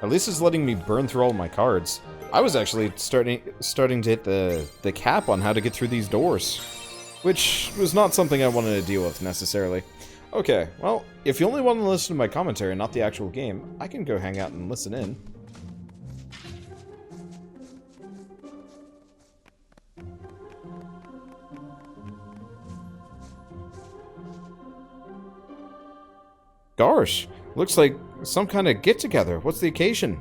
At least it's letting me burn through all my cards. I was actually starting to hit the cap on how to get through these doors, which was not something I wanted to deal with necessarily. Okay, well, if you only want to listen to my commentary and not the actual game, I can go hang out and listen in. Gosh, looks like some kind of get-together. What's the occasion?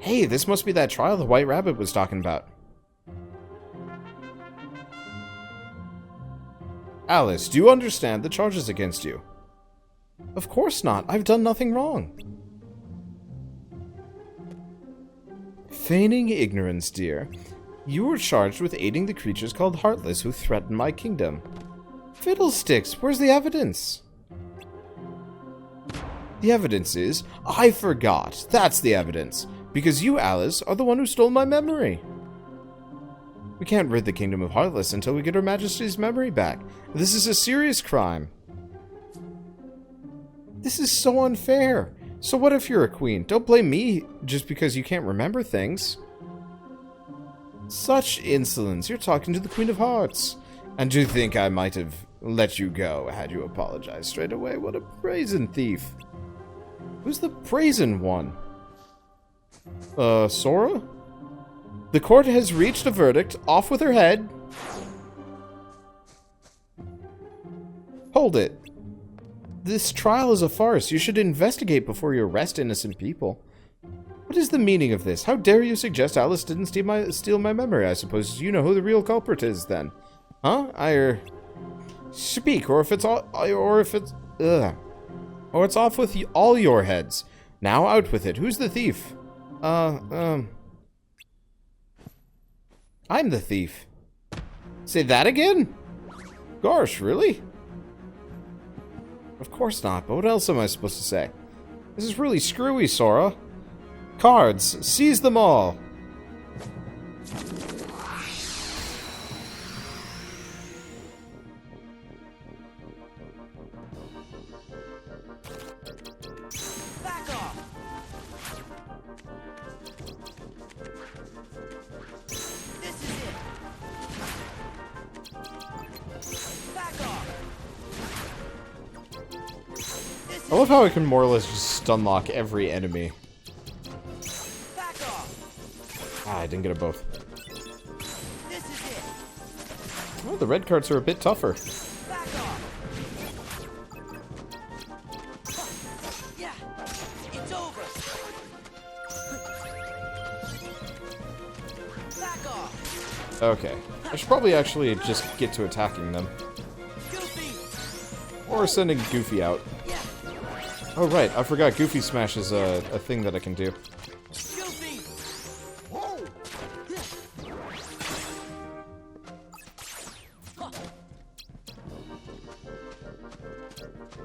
Hey, this must be that trial the White Rabbit was talking about. Alice, do you understand the charges against you? Of course not. I've done nothing wrong. Feigning ignorance, dear. You were charged with aiding the creatures called Heartless who threaten my kingdom. Fiddlesticks, where's the evidence? The evidence is, I forgot. That's the evidence. Because you, Alice, are the one who stole my memory. We can't rid the kingdom of Heartless until we get Her Majesty's memory back. This is a serious crime. This is so unfair. So what if you're a queen? Don't blame me just because you can't remember things. Such insolence. You're talking to the Queen of Hearts. And do you think I might have let you go had you apologized straight away? What a brazen thief. Who's the brazen one? Sora? The court has reached a verdict. Off with her head. Hold it. This trial is a farce. You should investigate before you arrest innocent people. What is the meaning of this? How dare you suggest Alice didn't steal my memory? I suppose you know who the real culprit is, then. Huh? Speak, or it's off with all your heads. Now out with it. Who's the thief? I'm the thief. Say that again? Gosh, really? Of course not, but what else am I supposed to say? This is really screwy, Sora. Cards, seize them all. Back off. This is it. Back off. I love how I can more or less just stunlock every enemy. Back off. Ah, I didn't get a both. This is it. Oh, the red cards are a bit tougher. Back off. Yeah, it's over. Back off. Okay. I should probably actually just get to attacking them. Goofy. Or sending Goofy out. Yeah, Oh, right. I forgot Goofy Smash is a thing that I can do. Goofy.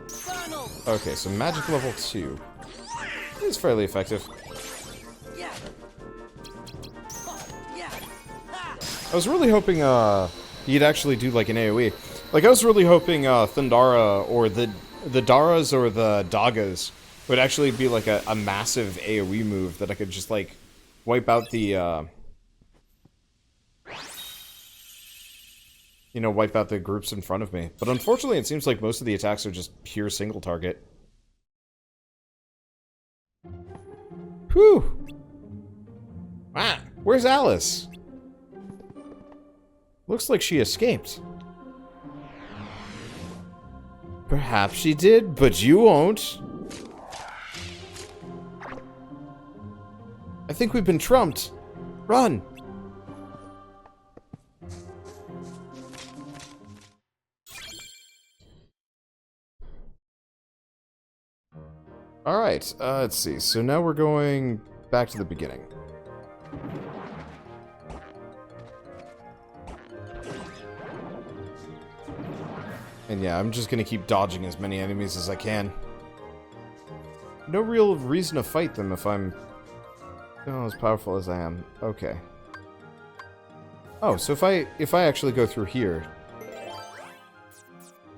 Funnel. Okay, so magic level 2. It's fairly effective. Yeah. Yeah. Ha. I was really hoping he'd actually do like an AoE. Like I was really hoping Thundara or the Daras or the Dagas would actually be like a massive AoE move that I could just like wipe out the you know, wipe out the groups in front of me. But unfortunately it seems like most of the attacks are just pure single target. Whew! Ah, where's Alice? Looks like she escaped. Perhaps she did, but you won't. I think we've been trumped. Run! Alright, let's see. So now we're going back to the beginning. And yeah, I'm just gonna keep dodging as many enemies as I can. No real reason to fight them if I'm as powerful as I am. Okay. Oh, so if I actually go through here.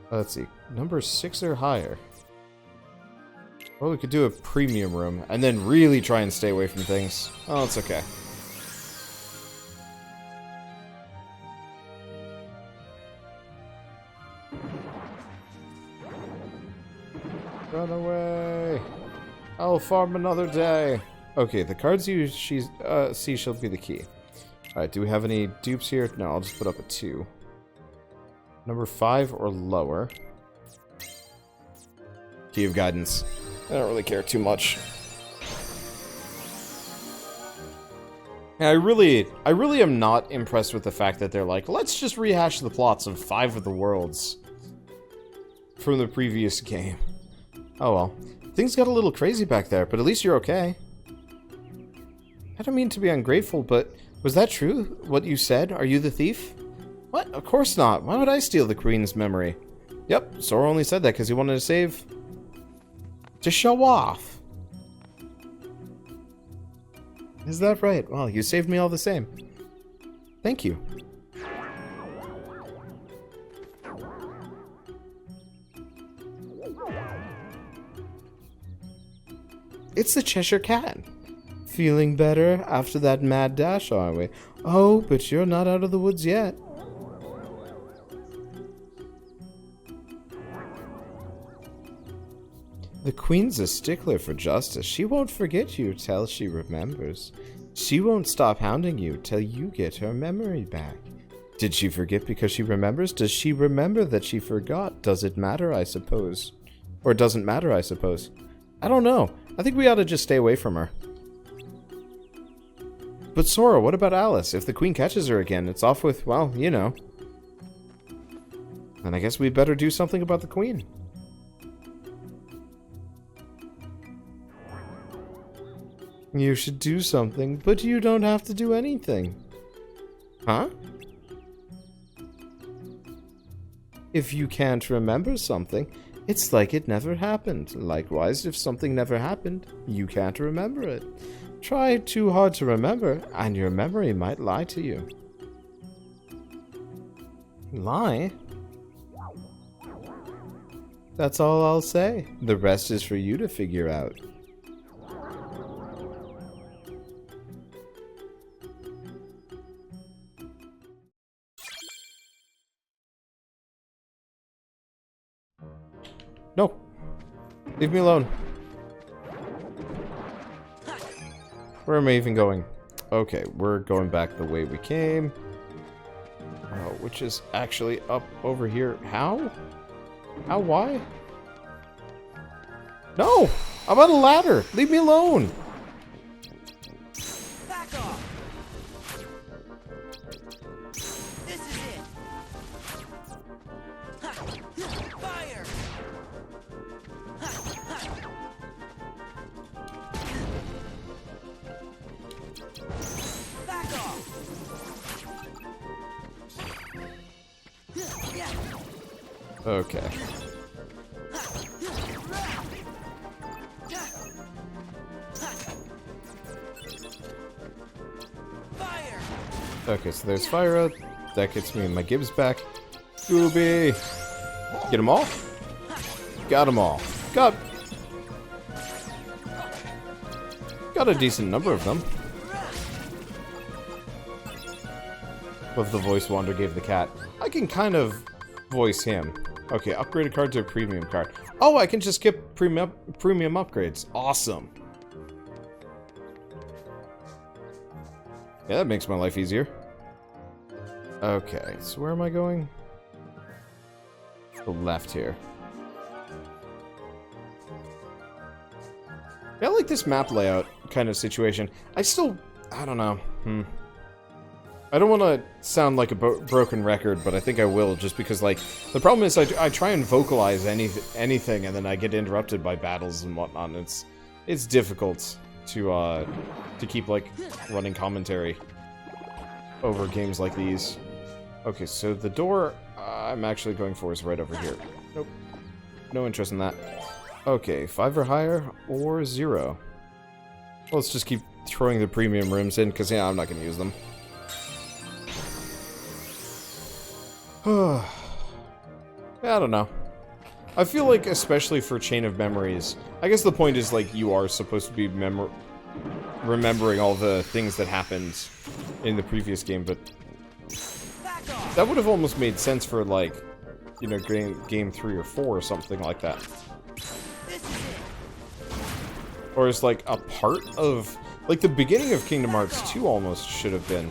Let's see. Number 6 or higher. Well, we could do a premium room, and then really try and stay away from things. Oh, it's okay. Run away! I'll farm another day! Okay, the cards you see shall be the key. Alright, do we have any dupes here? No, I'll just put up a 2. Number 5 or lower. Key of Guidance. I don't really care too much. I really am not impressed with the fact that they're like, let's just rehash the plots of 5 of the worlds from the previous game. Oh well. Things got a little crazy back there, but at least you're okay. I don't mean to be ungrateful, but was that true, what you said? Are you the thief? What? Of course not. Why would I steal the Queen's memory? Yep, Sora only said that because he wanted to save... to show off. Is that right? Well, you saved me all the same. Thank you. It's the Cheshire Cat. Feeling better after that mad dash, aren't we? Oh, but you're not out of the woods yet. The Queen's a stickler for justice. She won't forget you till she remembers. She won't stop hounding you till you get her memory back. Did she forget because she remembers? Does she remember that she forgot? Does it matter, I suppose? Or doesn't matter, I suppose? I don't know. I think we ought to just stay away from her. But Sora, what about Alice? If the Queen catches her again, it's off with, well, you know. Then I guess we'd better do something about the Queen. You should do something, but you don't have to do anything. Huh? If you can't remember something, it's like it never happened. Likewise, if something never happened, you can't remember it. Try too hard to remember, and your memory might lie to you. Lie? That's all I'll say. The rest is for you to figure out. No. Leave me alone. Where am I even going? Okay, we're going back the way we came. Oh, which is actually up over here. How? How? Why? No! I'm on a ladder! Leave me alone! Back off. This is it. Ha. Fire. Ha. Ha. Back off. Yeah. Okay. Fire. Okay, so there's fire out. That gets me my Gibbs back. Boogie! Get them all? Got them all. Got a decent number of them. Love the voice Wander gave the cat. I can kind of voice him. Okay, upgrade a card to a premium card. Oh, I can just skip premium upgrades. Awesome. Yeah, that makes my life easier. Okay, so where am I going? The left here. Yeah, I like this map layout kind of situation. I don't know. I don't want to sound like a broken record, but I think I will, just because, like, the problem is I try and vocalize anything, and then I get interrupted by battles and whatnot, and it's difficult to keep, like, running commentary over games like these. Okay, so the door I'm actually going for is right over here. Nope. No interest in that. Okay, 5 or higher, or 0. Well, let's just keep throwing the premium rooms in, because, yeah, I'm not going to use them. I don't know. I feel like, especially for Chain of Memories, I guess the point is, like, you are supposed to be remembering all the things that happened in the previous game, but that would have almost made sense for, like, you know, game 3 or 4 or something like that. Or is, like, a part of... Like, the beginning of Kingdom Hearts 2 almost should have been.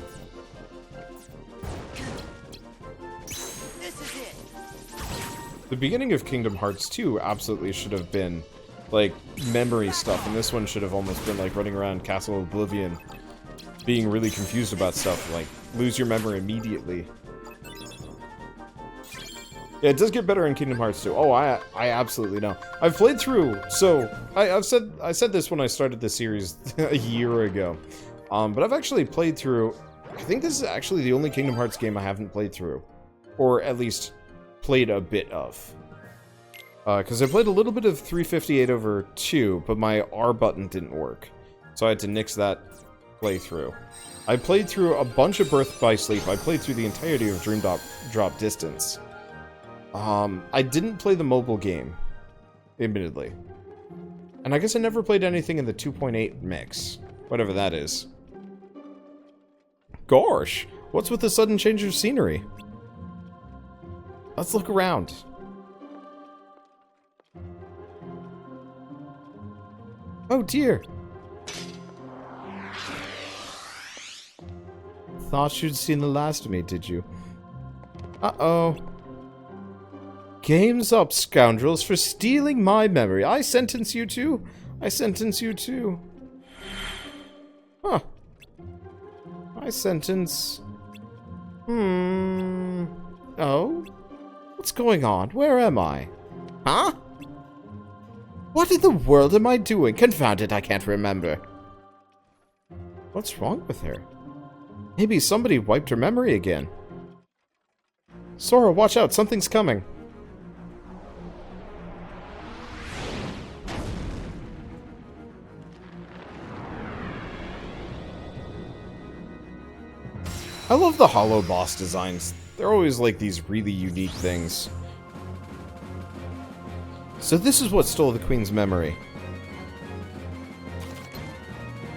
The beginning of Kingdom Hearts 2 absolutely should have been, like, memory stuff, and this one should have almost been, like, running around Castle Oblivion, being really confused about stuff, like, lose your memory immediately. Yeah, it does get better in Kingdom Hearts 2. Oh, I absolutely know. I've played through, so, I said this when I started the series a year ago, but I've actually played through, I think this is actually the only Kingdom Hearts game I haven't played through, or at least played a bit of. Because I played a little bit of 358 over 2, but my R button didn't work, so I had to nix that playthrough. I played through a bunch of Birth by Sleep. I played through the entirety of Dream Drop Distance. I didn't play the mobile game, admittedly. And I guess I never played anything in the 2.8 mix. Whatever that is. Gosh! What's with the sudden change of scenery? Let's look around. Oh dear! Thought you'd seen the last of me, did you? Uh-oh. Game's up, scoundrels, for stealing my memory. I sentence you to. I sentence you to. Huh. I sentence... Oh? What's going on? Where am I? Huh? What in the world am I doing? Confound it, I can't remember. What's wrong with her? Maybe somebody wiped her memory again. Sora, watch out, something's coming. I love the hollow boss designs. They're always like these really unique things. So this is what stole the Queen's memory.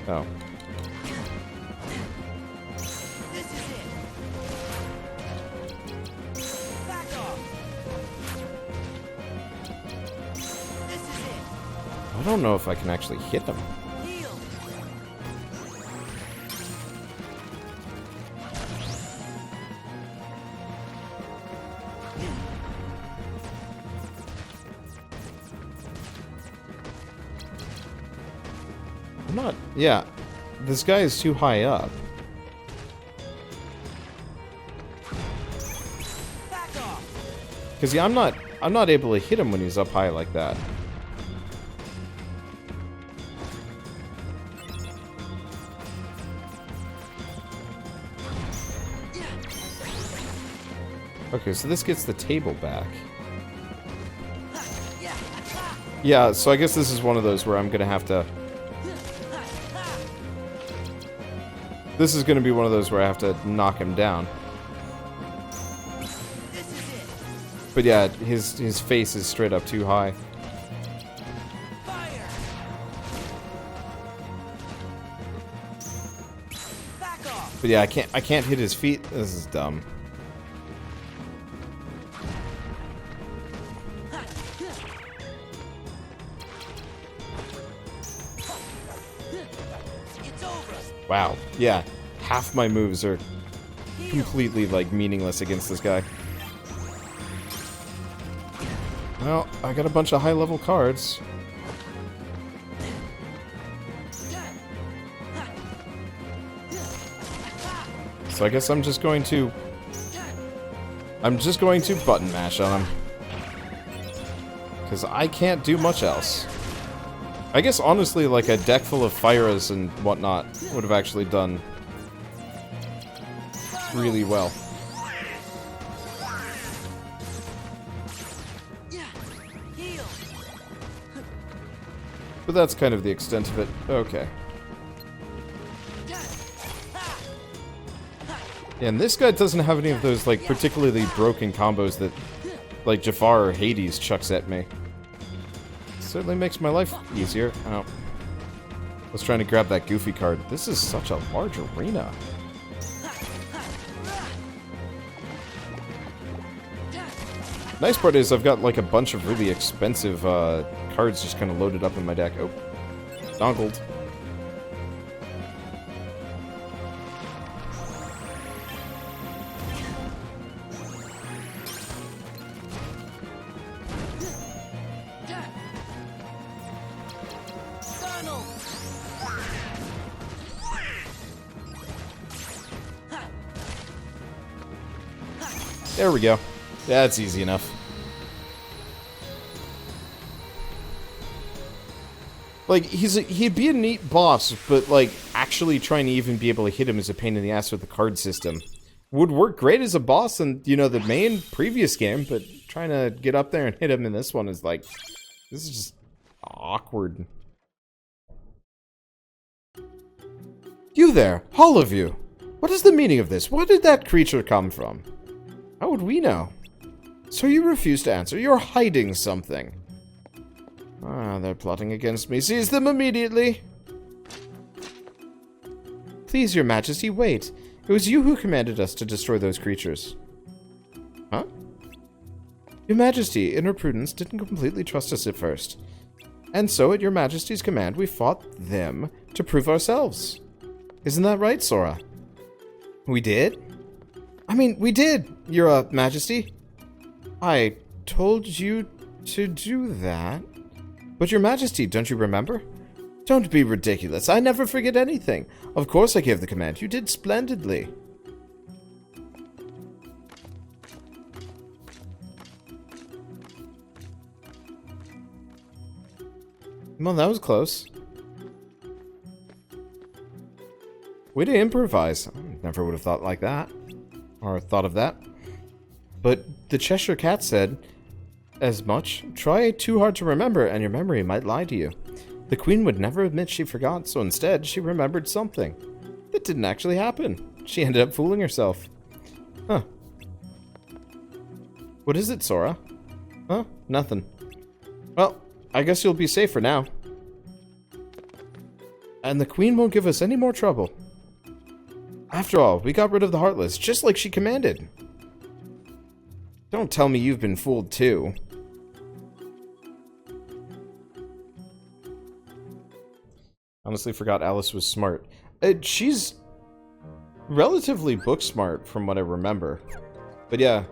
Oh. This is it. Back off. This is it. I don't know if I can actually hit them. Heal. I'm not... Yeah. This guy is too high up. Back off. Because, yeah, I'm not able to hit him when he's up high like that. Okay, so this gets the table back. Yeah. Yeah, so I guess this is one of those where I'm gonna have to... This is gonna be one of those where I have to knock him down. This is it. But yeah, his face is straight up too high. Fire. Back off. But yeah, I can't hit his feet. This is dumb. It's over. Wow. Yeah, half my moves are completely, like, meaningless against this guy. Well, I got a bunch of high-level cards. So I guess I'm just going to button mash on him. Because I can't do much else. I guess, honestly, like, a deck full of Fyras and whatnot would have actually done really well. Heal. But that's kind of the extent of it. Okay. And this guy doesn't have any of those, like, particularly broken combos that like Jafar or Hades chucks at me. Certainly makes my life easier. Oh. I was trying to grab that goofy card. This is such a large arena. Nice part is I've got like a bunch of really expensive cards just kind of loaded up in my deck. Oh, dongled. There we go. That's easy enough. Like, he'd be a neat boss, but, like, actually trying to even be able to hit him is a pain in the ass with the card system. Would work great as a boss in, you know, the main previous game, but trying to get up there and hit him in this one is, like, this is just awkward. You there, all of you. What is the meaning of this? Where did that creature come from? How would we know? So you refuse to answer. You're hiding something. Ah, they're plotting against me. Seize them immediately. Please, your majesty, wait. It was you who commanded us to destroy those creatures. Huh? Your majesty, in her prudence, didn't completely trust us at first. And so, at your majesty's command, we fought them to prove ourselves. Isn't that right, Sora? We did? I mean, we did, your majesty. I told you to do that. But your majesty, don't you remember? Don't be ridiculous. I never forget anything. Of course I gave the command. You did splendidly. Well, that was close. Way to improvise. Never would have thought like that. Or thought of that. But the Cheshire Cat said as much. Try too hard to remember, and your memory might lie to you. The Queen would never admit she forgot, so instead, she remembered something. That didn't actually happen. She ended up fooling herself. Huh. What is it, Sora? Huh? Nothing. Well, I guess you'll be safe for now. And the Queen won't give us any more trouble. After all, we got rid of the Heartless, just like she commanded. Don't tell me you've been fooled too. Honestly forgot Alice was smart. She's relatively book smart from what I remember. But yeah,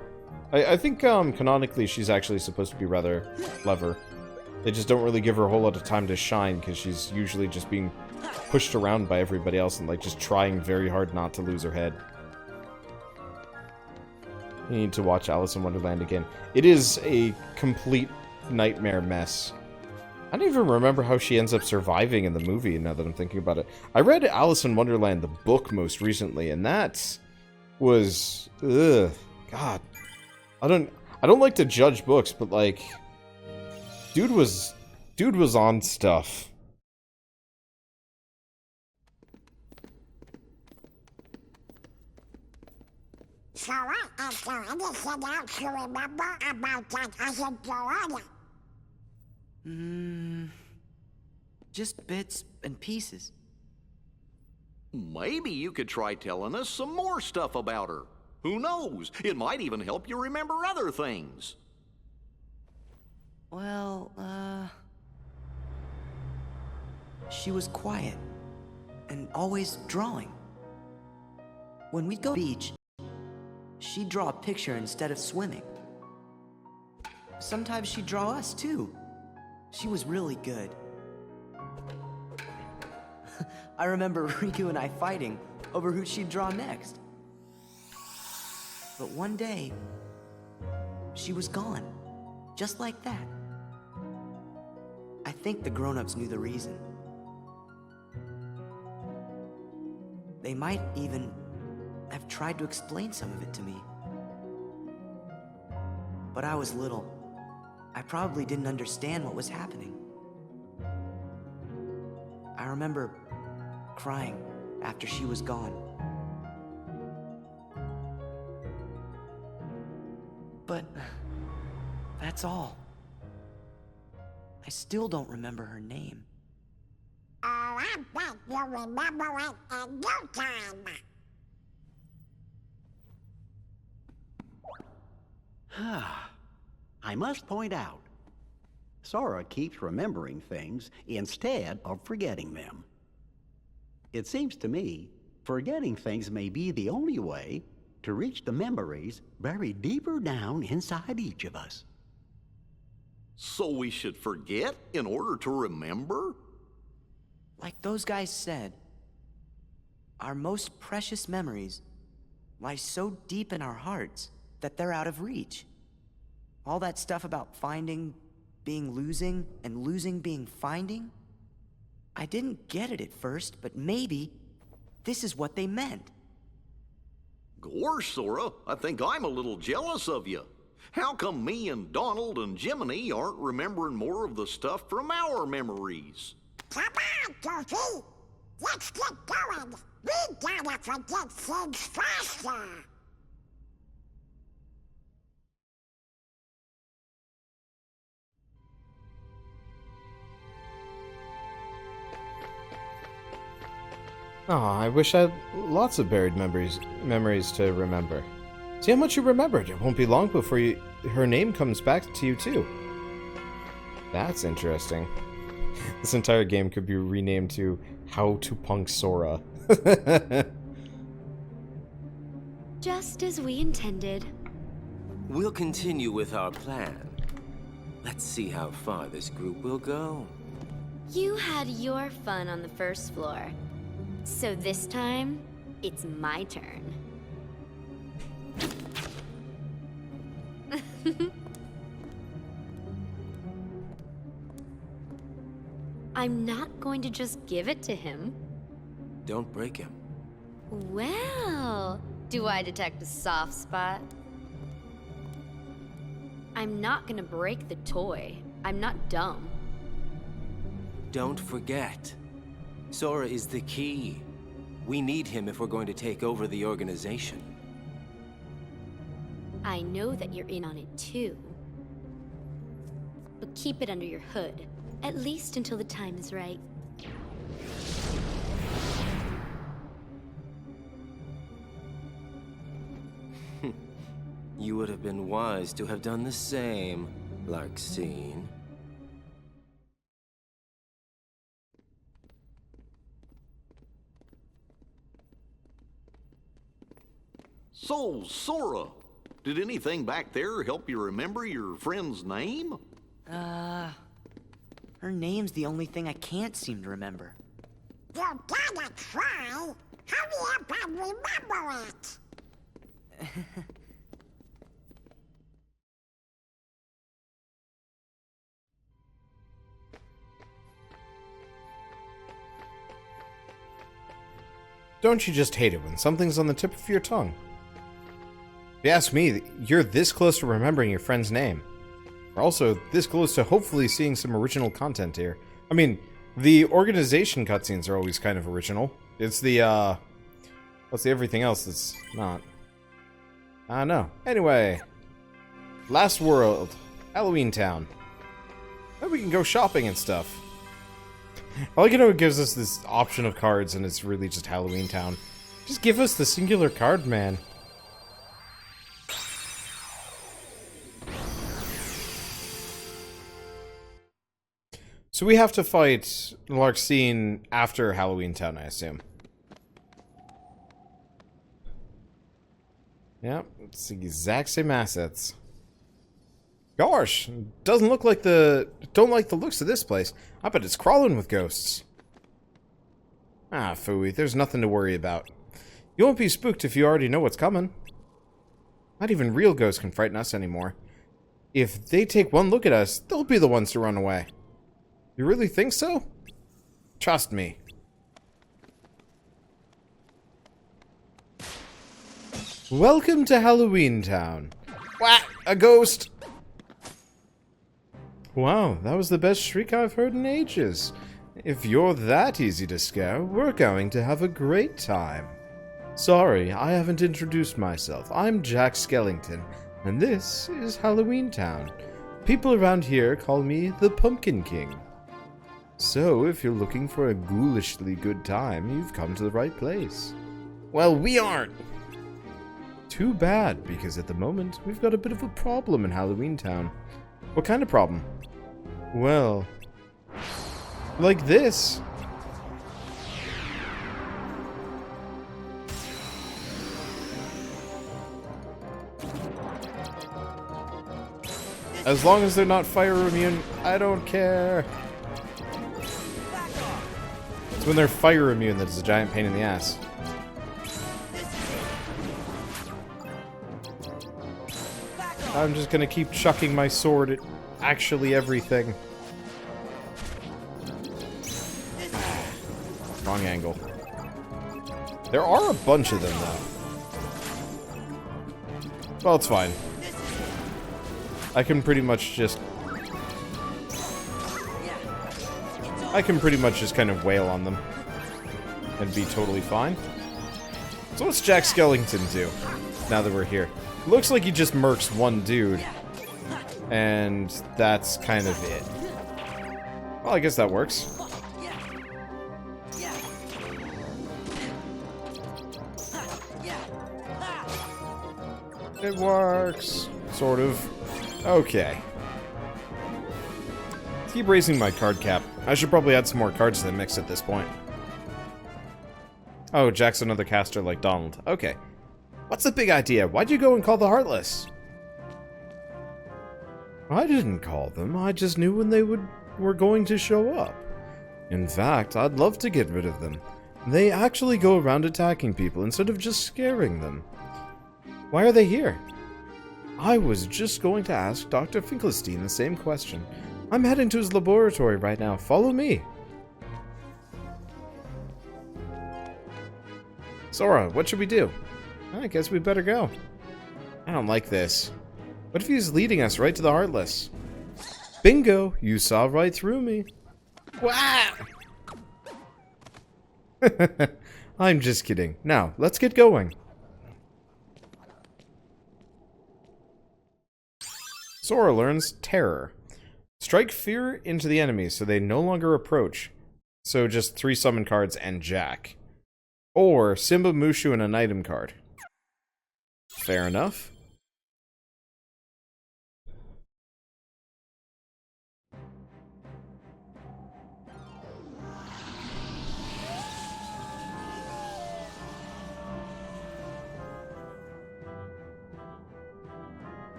I think canonically she's actually supposed to be rather clever. They just don't really give her a whole lot of time to shine because she's usually just being pushed around by everybody else and like just trying very hard not to lose her head. You need to watch Alice in Wonderland again. It is a complete nightmare mess. I don't even remember how she ends up surviving in the movie now that I'm thinking about it. I read Alice in Wonderland, the book, most recently, and that was... ugh. God. I don't like to judge books, but like... Dude was on stuff. Sora and Joanna set out to remember about that other Joanna. Just bits and pieces. Maybe you could try telling us some more stuff about her. Who knows? It might even help you remember other things. Well, she was quiet and always drawing. When we'd go to the beach, she'd draw a picture instead of swimming. Sometimes she'd draw us too. She was really good. I remember Riku and I fighting over who she'd draw next. But one day, she was gone, just like that. I think the grown-ups knew the reason. They might even have tried to explain some of it to me. But I was little. I probably didn't understand what was happening. I remember crying after she was gone. But That's all. I still don't remember her name. Oh, I bet you'll remember it in no time. I must point out, Sora keeps remembering things instead of forgetting them. It seems to me, forgetting things may be the only way to reach the memories buried deeper down inside each of us. So we should forget in order to remember? Like those guys said, our most precious memories lie so deep in our hearts that they're out of reach. All that stuff about finding being losing and losing being finding, I didn't get it at first, but maybe this is what they meant. Gosh, Sora, I think I'm a little jealous of you. How come me and Donald and Jiminy aren't remembering more of the stuff from our memories? Come on, Goofy. Let's get going. We gotta forget things faster. Oh, I wish I had lots of buried memories to remember. See how much you remembered. It won't be long before her name comes back to you too. That's interesting. This entire game could be renamed to How to Punk Sora. Just as we intended. We'll continue with our plan. Let's see how far this group will go. You had your fun on the first floor. So this time, it's my turn. I'm not going to just give it to him. Don't break him. Well, do I detect a soft spot? I'm not gonna break the toy. I'm not dumb. Don't forget, Sora is the key. We need him if we're going to take over the organization. I know that you're in on it too. But keep it under your hood, at least until the time is right. You would have been wise to have done the same, Larxene. So, Sora, did anything back there help you remember your friend's name? Her name's the only thing I can't seem to remember. You gotta try. Hurry up and remember it. Don't you just hate it when something's on the tip of your tongue? If you ask me, you're this close to remembering your friend's name. We're also this close to hopefully seeing some original content here. I mean, the organization cutscenes are always kind of original. It's the, what's the everything else that's not? I don't know. Anyway. Last World. Halloween Town. Now we can go shopping and stuff. I like it how it gives us this option of cards and it's really just Halloween Town. Just give us the singular card, man. So we have to fight Larxene after Halloween Town, I assume. Yep, it's the exact same assets. Gosh, doesn't look like don't like the looks of this place. I bet it's crawling with ghosts. Ah, phooey, there's nothing to worry about. You won't be spooked if you already know what's coming. Not even real ghosts can frighten us anymore. If they take one look at us, they'll be the ones to run away. You really think so? Trust me. Welcome to Halloween Town. What? A ghost? Wow, that was the best shriek I've heard in ages. If you're that easy to scare, we're going to have a great time. Sorry, I haven't introduced myself. I'm Jack Skellington, and this is Halloween Town. People around here call me the Pumpkin King. So, if you're looking for a ghoulishly good time, you've come to the right place. Well, we aren't! Too bad, because at the moment, we've got a bit of a problem in Halloween Town. What kind of problem? Well, like this. As long as they're not fire immune, I don't care. It's when they're fire immune that it's a giant pain in the ass. I'm just gonna keep chucking my sword at actually everything. Wrong angle. There are a bunch of them, though. Well, it's fine. I can pretty much just kind of wail on them and be totally fine. So what's Jack Skellington do now that we're here? Looks like he just murks one dude, and that's kind of it. Well, I guess that works. It works, sort of. Okay. Keep raising my card cap. I should probably add some more cards to the mix at this point. Oh, Jack's another caster like Donald. Okay. What's the big idea? Why'd you go and call the Heartless? I didn't call them. I just knew when they were going to show up. In fact, I'd love to get rid of them. They actually go around attacking people instead of just scaring them. Why are they here? I was just going to ask Dr. Finkelstein the same question. I'm heading to his laboratory right now. Follow me. Sora, what should we do? I guess we better go. I don't like this. What if he's leading us right to the Heartless? Bingo! You saw right through me. Wah! I'm just kidding. Now, let's get going. Sora learns Terror. Strike fear into the enemies so they no longer approach. So just 3 summon cards and Jack. Or Simba, Mushu, and an item card. Fair enough.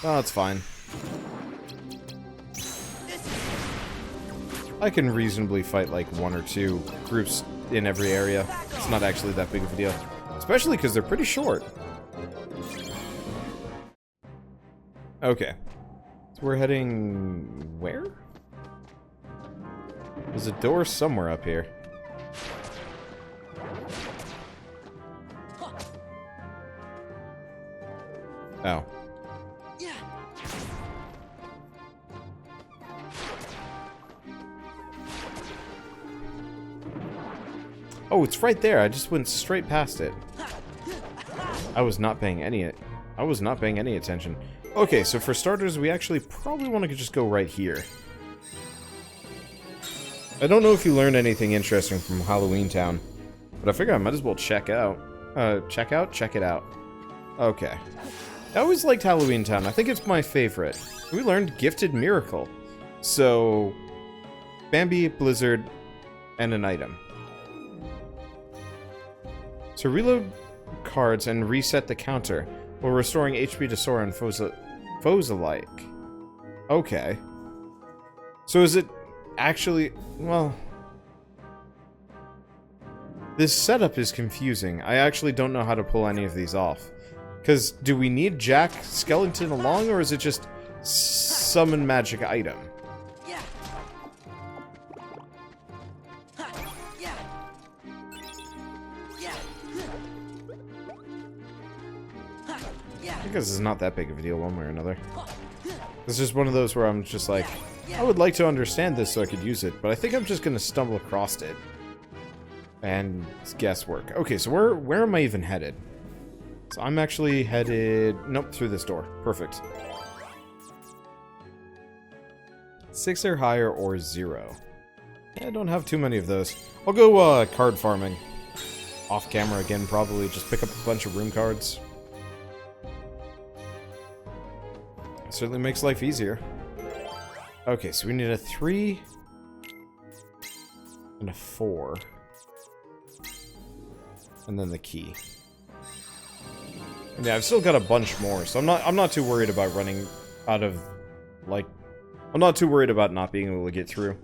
Oh, that's fine. I can reasonably fight like 1 or 2 groups in every area. It's not actually that big of a deal. Especially because they're pretty short. Okay. So we're heading... where? There's a door somewhere up here. Oh. Oh, it's right there. I just went straight past it. I was not paying any attention. Okay, so for starters, we actually probably want to just go right here. I don't know if you learned anything interesting from Halloween Town, but I figure I might as well check out. Check it out. Okay. I always liked Halloween Town. I think it's my favorite. We learned Gifted Miracle. So, Bambi, Blizzard, and an item. So reload cards and reset the counter while restoring HP to Sora and foes alike. Okay. So is it actually... well... this setup is confusing. I actually don't know how to pull any of these off. Because do we need Jack Skellington along, or is it just summon magic item? I guess it's not that big of a deal one way or another. It's just one of those where I'm just like, I would like to understand this so I could use it, but I think I'm just going to stumble across it. And it's guesswork. Okay, so where am I even headed? So I'm actually headed... Nope, through this door. Perfect. 6 or higher or 0. Yeah, I don't have too many of those. I'll go card farming. Off camera again, probably. Just pick up a bunch of room cards. Certainly makes life easier. Okay, so we need a 3 and a 4. And then the key. And yeah, I've still got a bunch more, so I'm not too worried about running out of, like... I'm not too worried about not being able to get through.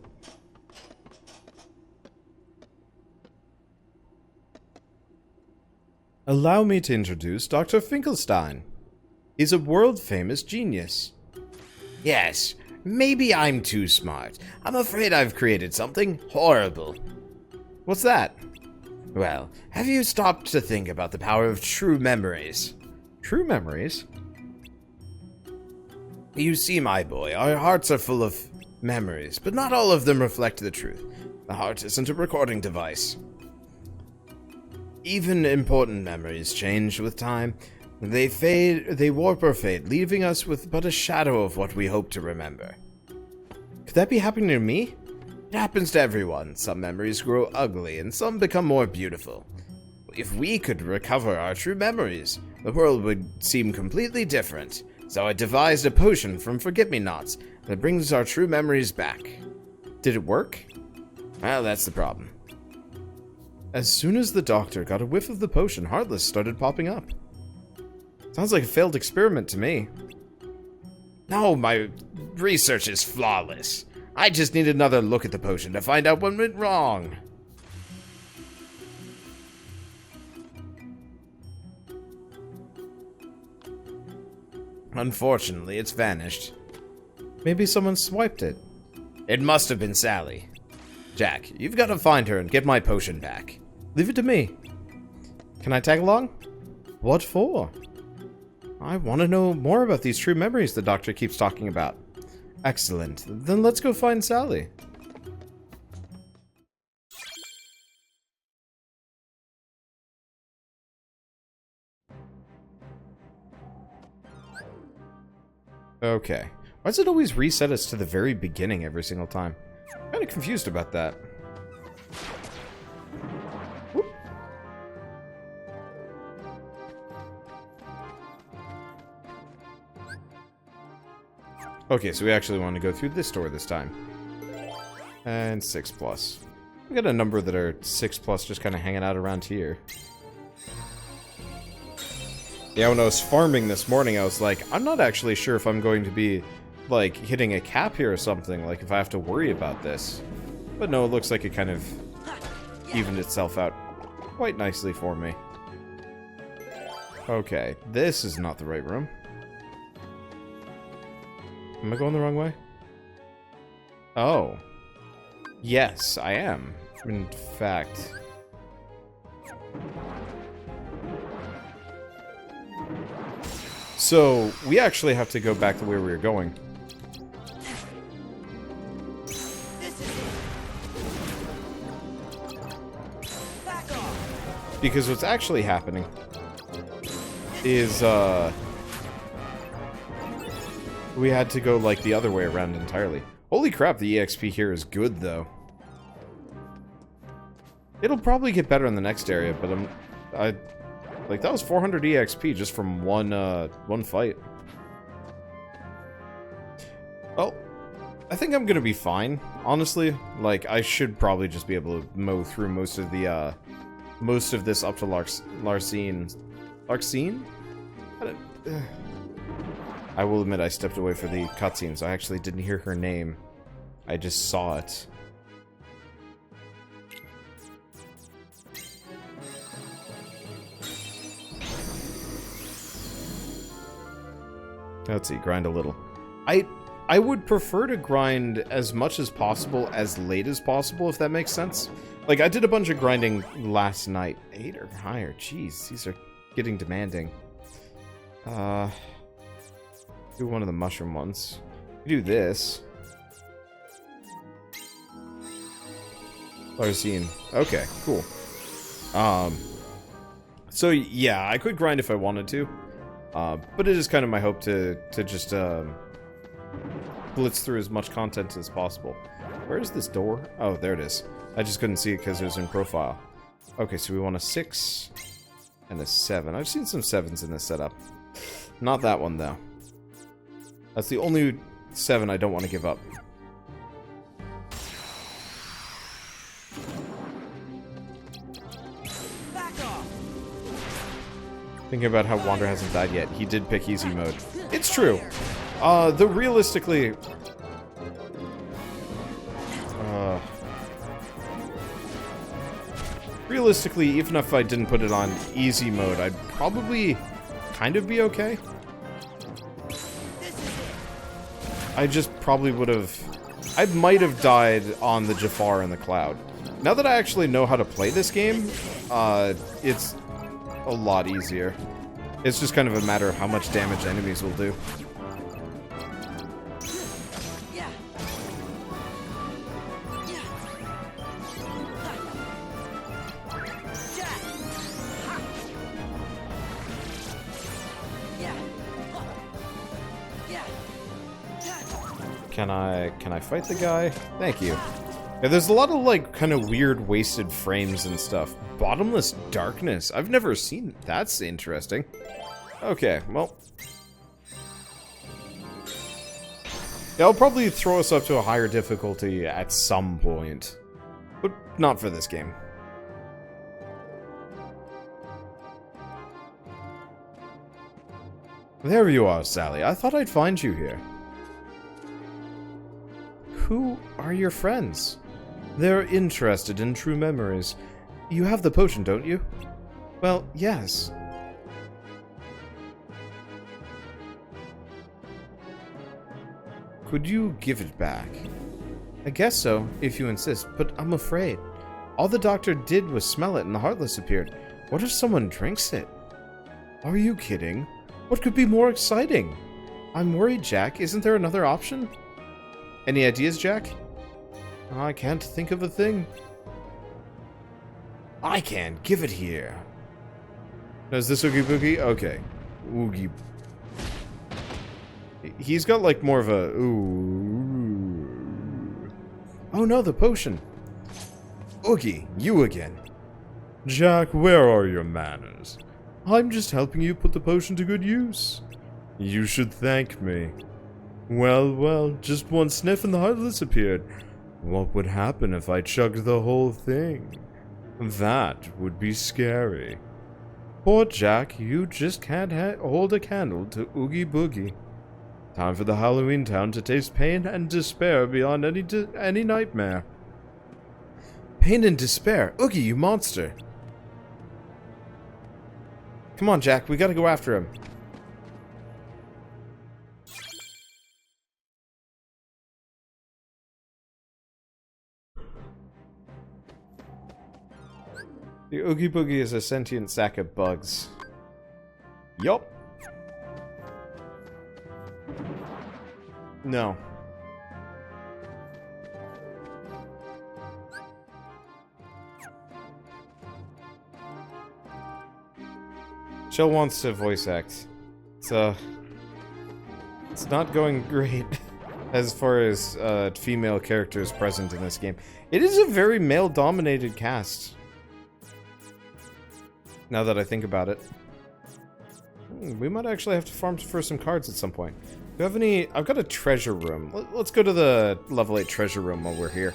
Allow me to introduce Dr. Finkelstein. He's a world-famous genius. Yes, maybe I'm too smart. I'm afraid I've created something horrible. What's that? Well, have you stopped to think about the power of true memories? True memories? You see, my boy, our hearts are full of memories, but not all of them reflect the truth. The heart isn't a recording device. Even important memories change with time. They fade, they warp or fade, leaving us with but a shadow of what we hope to remember. Could that be happening to me? It happens to everyone. Some memories grow ugly, and some become more beautiful. If we could recover our true memories, the world would seem completely different. So I devised a potion from Forget-Me-Nots that brings our true memories back. Did it work? Well, that's the problem. As soon as the doctor got a whiff of the potion, Heartless started popping up. Sounds like a failed experiment to me. No, my research is flawless. I just need another look at the potion to find out what went wrong. Unfortunately, it's vanished. Maybe someone swiped it. It must have been Sally. Jack, you've got to find her and get my potion back. Leave it to me. Can I tag along? What for? I want to know more about these true memories the doctor keeps talking about. Excellent. Then let's go find Sally. Okay. Why does it always reset us to the very beginning every single time? I'm kind of confused about that. Whoop. Okay, so we actually want to go through this door this time. And 6+. We got a number that are 6+ just kind of hanging out around here. Yeah, when I was farming this morning, I was like, I'm not actually sure if I'm going to be, like, hitting a cap here or something, like, if I have to worry about this. But no, it looks like it kind of evened itself out quite nicely for me. Okay, this is not the right room. Am I going the wrong way? Oh. Yes, I am. In fact... So, we actually have to go back the way we were going. This is it. Back off. Because what's actually happening is, we had to go, like, the other way around entirely. Holy crap, the EXP here is good, though. It'll probably get better in the next area, but like, that was 400 EXP just from one fight. Well, I think I'm gonna be fine, honestly. Like, I should probably just be able to mow through most of this up to Larcene? I will admit I stepped away for the cutscenes. I actually didn't hear her name. I just saw it. Let's see, grind a little. I would prefer to grind as much as possible, as late as possible, if that makes sense. Like, I did a bunch of grinding last night. 8 or higher, jeez, these are getting demanding. Do one of the mushroom ones. Do this. Larcene. Okay, cool. So yeah, I could grind if I wanted to, but it is kind of my hope to just blitz through as much content as possible. Where is this door? Oh, there it is. I just couldn't see it because it was in profile. Okay, so we want a 6 and a 7. I've seen some 7s in this setup. Not that one, though. That's the only 7 I don't want to give up. Back off. Thinking about how Wander hasn't died yet. He did pick easy mode. It's true. Though realistically... realistically, even if I didn't put it on easy mode, I'd probably kind of be okay. I just probably would have... I might have died on the Jafar in the Cloud. Now that I actually know how to play this game, it's a lot easier. It's just kind of a matter of how much damage enemies will do. Can I fight the guy? Thank you. Yeah, there's a lot of, like, kind of weird wasted frames and stuff. Bottomless darkness. I've never seen... That's interesting. Okay, well... yeah, I'll probably throw us up to a higher difficulty at some point. But not for this game. There you are, Sally. I thought I'd find you here. Who are your friends? They're interested in true memories. You have the potion, don't you? Well, yes. Could you give it back? I guess so, if you insist, but I'm afraid. All the doctor did was smell it and the Heartless appeared. What if someone drinks it? Are you kidding? What could be more exciting? I'm worried, Jack. Isn't there another option? Any ideas, Jack? I can't think of a thing. I can. Give it here. Now, is this Oogie Boogie? Okay. Oogie. He's got, like, more of a... ooh. Oh, no, the potion. Oogie, you again. Jack, where are your manners? I'm just helping you put the potion to good use. You should thank me. Well, well, just one sniff and the Heartless appeared. What would happen if I chugged the whole thing? That would be scary. Poor Jack, you just can't hold a candle to Oogie Boogie. Time for the Halloween town to taste pain and despair beyond any nightmare. Pain and despair? Oogie, you monster! Come on, Jack, we gotta go after him. The Oogie Boogie is a sentient sack of bugs. Yup. No. Shell wants to voice act. It's not going great as far as female characters present in this game. It is a very male-dominated cast. Now that I think about it. We might actually have to farm for some cards at some point. Do you have any... I've got a treasure room. Let's go to the level 8 treasure room while we're here.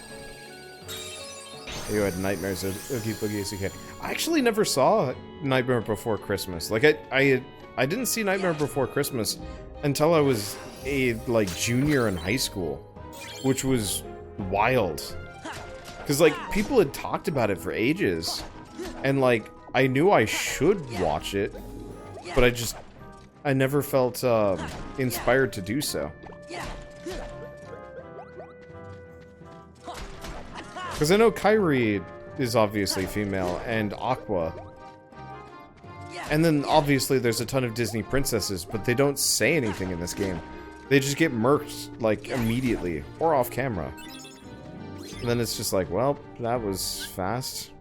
You had nightmares of Oogie Boogie as a kid. I actually never saw Nightmare Before Christmas. Like, I didn't see Nightmare Before Christmas until I was a, like, junior in high school. Which was wild. Because, like, people had talked about it for ages. And, like... I knew I should watch it, but I never felt inspired to do so. Because I know Kyrie is obviously female, and Aqua. And then obviously there's a ton of Disney princesses, but they don't say anything in this game. They just get murked, like, immediately, or off camera. And then it's just like, well, that was fast.